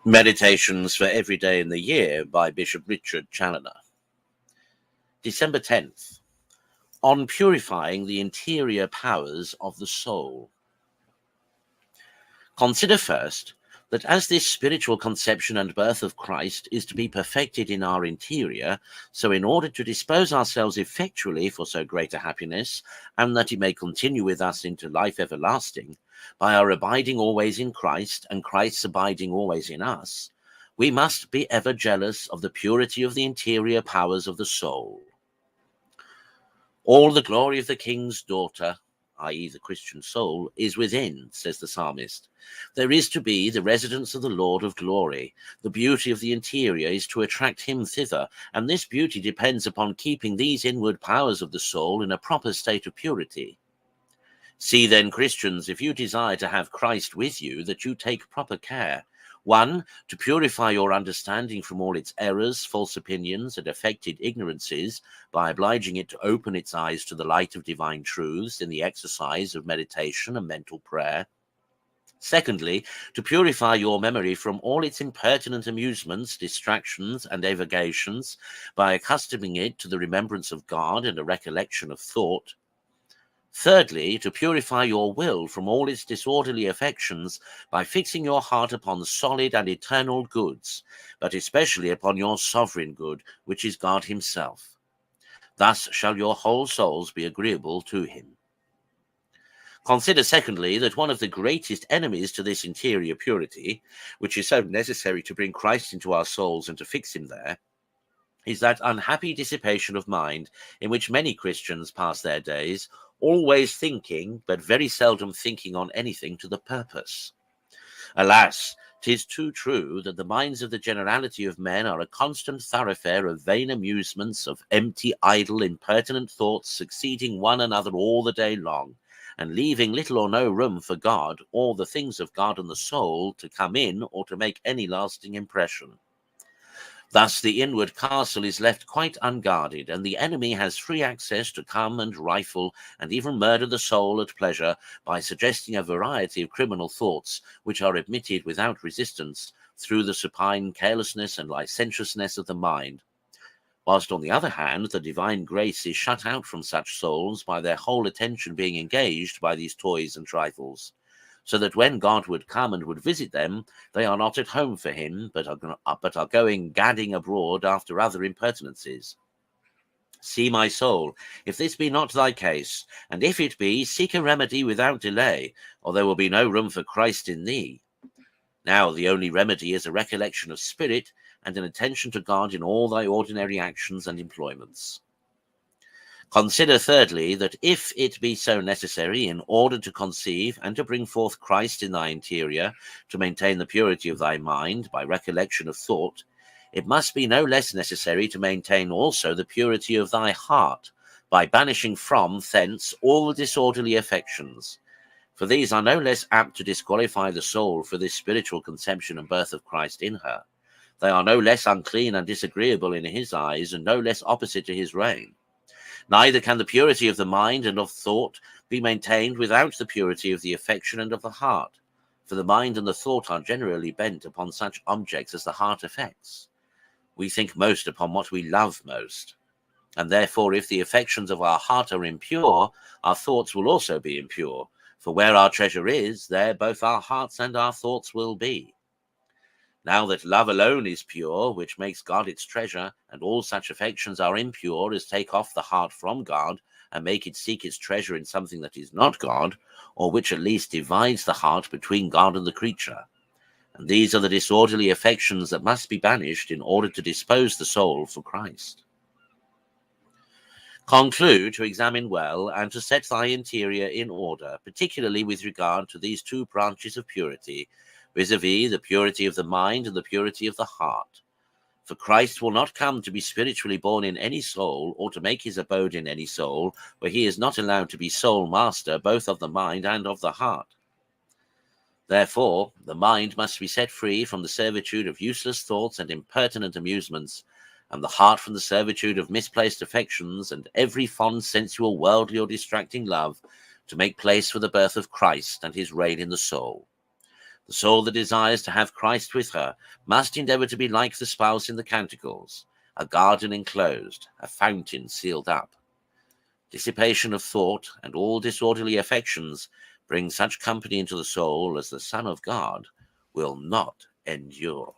Meditations for Every Day in the Year by Bishop Richard Challoner. December 10th. On purifying the interior powers of the soul. Consider first that as this spiritual conception and birth of Christ is to be perfected in our interior, so in order to dispose ourselves effectually for so great a happiness, and that it may continue with us into life everlasting, by our abiding always in Christ, and Christ's abiding always in us, we must be ever jealous of the purity of the interior powers of the soul. All the glory of the King's daughter, i.e. the Christian soul, is within, says the psalmist. There is to be the residence of the Lord of glory. The beauty of the interior is to attract him thither, and this beauty depends upon keeping these inward powers of the soul in a proper state of purity. See then, Christians, if you desire to have Christ with you, that you take proper care. 1, to purify your understanding from all its errors, false opinions, and affected ignorances, by obliging it to open its eyes to the light of divine truths in the exercise of meditation and mental prayer. Secondly, to purify your memory from all its impertinent amusements, distractions, and evocations, by accustoming it to the remembrance of God and a recollection of thought. Thirdly, to purify your will from all its disorderly affections by fixing your heart upon solid and eternal goods, but especially upon your sovereign good, which is God himself. Thus shall your whole souls be agreeable to him. Consider, secondly, that one of the greatest enemies to this interior purity, which is so necessary to bring Christ into our souls and to fix him there, is that unhappy dissipation of mind in which many Christians pass their days, always thinking, but very seldom thinking on anything to the purpose. Alas, 'tis too true that the minds of the generality of men are a constant thoroughfare of vain amusements, of empty, idle, impertinent thoughts, succeeding one another all the day long, and leaving little or no room for God, or the things of God and the soul, to come in or to make any lasting impression. Thus the inward castle is left quite unguarded, and the enemy has free access to come and rifle and even murder the soul at pleasure by suggesting a variety of criminal thoughts which are admitted without resistance through the supine carelessness and licentiousness of the mind, whilst on the other hand the divine grace is shut out from such souls by their whole attention being engaged by these toys and trifles, so that when God would come and would visit them, they are not at home for him, but are going gadding abroad after other impertinences. See, my soul, if this be not thy case, and if it be, seek a remedy without delay, or there will be no room for Christ in thee. Now the only remedy is a recollection of spirit, and an attention to God in all thy ordinary actions and employments. Consider, thirdly, that if it be so necessary, in order to conceive and to bring forth Christ in thy interior, to maintain the purity of thy mind by recollection of thought, it must be no less necessary to maintain also the purity of thy heart, by banishing from thence all the disorderly affections. For these are no less apt to disqualify the soul for this spiritual conception and birth of Christ in her. They are no less unclean and disagreeable in his eyes, and no less opposite to his reign. Neither can the purity of the mind and of thought be maintained without the purity of the affection and of the heart, for the mind and the thought are generally bent upon such objects as the heart affects. We think most upon what we love most, and therefore if the affections of our heart are impure, our thoughts will also be impure, for where our treasure is, there both our hearts and our thoughts will be. Now that love alone is pure, which makes God its treasure, and all such affections are impure as take off the heart from God, and make it seek its treasure in something that is not God, or which at least divides the heart between God and the creature. And these are the disorderly affections that must be banished in order to dispose the soul for Christ. Conclude to examine well and to set thy interior in order, particularly with regard to these two branches of purity, vis-a-vis the purity of the mind and the purity of the heart. For Christ will not come to be spiritually born in any soul, or to make his abode in any soul, where he is not allowed to be sole master both of the mind and of the heart. Therefore, the mind must be set free from the servitude of useless thoughts and impertinent amusements, and the heart from the servitude of misplaced affections and every fond, sensual, worldly, or distracting love, to make place for the birth of Christ and his reign in the soul. The soul that desires to have Christ with her must endeavor to be like the spouse in the Canticles, a garden enclosed, a fountain sealed up. Dissipation of thought and all disorderly affections bring such company into the soul as the Son of God will not endure.